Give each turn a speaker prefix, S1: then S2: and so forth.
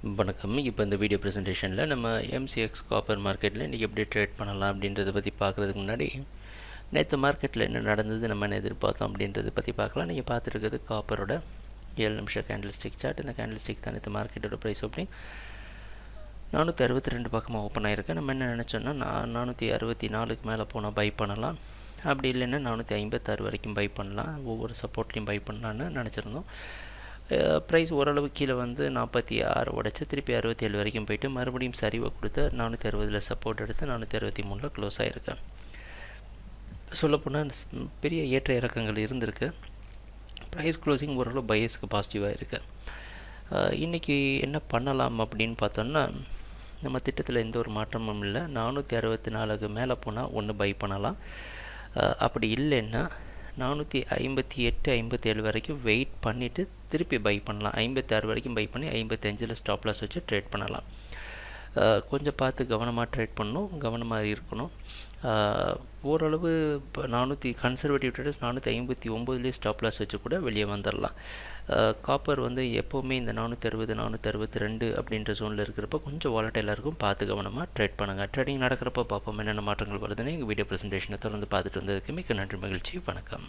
S1: வணக்கம். இப்போ இந்த வீடியோ ப்ரெசன்டேஷனில் நம்ம எம்சிஎக்ஸ் காப்பர் மார்க்கெட்டில் இன்றைக்கி எப்படி ட்ரேட் பண்ணலாம் அப்படின்றத பற்றி பார்க்குறதுக்கு முன்னாடி நேற்று மார்க்கெட்டில் என்ன நடந்தது, நம்ம என்ன எதிர்பார்த்தோம் அப்படின்றத பற்றி பார்க்கலாம். நீங்கள் பார்த்துருக்கிறது காப்பரோட 7 நிமிஷம் கேண்டில் ஸ்டிக் சார்ட். இந்த கேண்டில் ஸ்டிக் தான் நேற்று மார்க்கெட்டோட ப்ரைஸ் ஓப்பனிங் 462 பக்கமாக ஓப்பன் ஆகிருக்கு. நம்ம என்ன நினச்சோன்னா 464க்கு மேலே போனால் பை பண்ணலாம், அப்படி இல்லைன்னா 456 வரைக்கும் பை பண்ணலாம், ஒவ்வொரு சப்போர்ட்லேயும் பை பண்ணலான்னு நினச்சிருந்தோம். ப்ரைஸ் ஓரளவு கீழே வந்து 46 உடச்சி திருப்பி 67 வரைக்கும் போயிட்டு மறுபடியும் சரிவை கொடுத்து 460 சப்போர்ட் எடுத்து 463 க்ளோஸ் ஆகிருக்கு. சொல்லப்போனால் பெரிய ஏற்ற இறக்கங்கள் இருந்திருக்கு. ப்ரைஸ் க்ளோசிங் ஓரளவு பையஸ்க்கு பாசிட்டிவாக இருக்குது. இன்றைக்கி என்ன பண்ணலாம் அப்படின்னு பார்த்தோன்னா, நம்ம திட்டத்தில் எந்த ஒரு மாற்றமும் இல்லை. 464க்கு மேலே போனால் ஒன்று பை பண்ணலாம், அப்படி இல்லைன்னா 458 57 வரைக்கும் வெயிட் பண்ணிவிட்டு திருப்பி பை பண்ணலாம். 56 வரைக்கும் பை பண்ணி 55 ஸ்டாப் லாஸ் வச்சு ட்ரேட் பண்ணலாம். கொஞ்சம் பார்த்து கவனமாக ட்ரேட் பண்ணணும், கவனமாக இருக்கணும். ஓரளவு இப்போ கன்சர்வேட்டிவ் ட்ரேடர்ஸ் 459 ஸ்டாப் லாஸ் வச்சு கூட வெளியே வந்துடலாம். காப்பர் வந்து எப்போவுமே இந்த 460 462 அப்படின்ற ஜோனில் இருக்கிறப்ப கொஞ்சம் வாலட்டைலாக இருக்கும், பார்த்து கவனமாக ட்ரேட் பண்ணுங்கள். ட்ரேடிங் நடக்கிறப்ப பார்ப்போம் என்னென்ன மாற்றங்கள் வருதுன்னு. எங்கள் வீடியோ ப்ரெசன்டேஷனை தொடர்ந்து பார்த்துட்டு வந்ததுக்கு மிக்க நன்றி, மகிழ்ச்சி, வணக்கம்.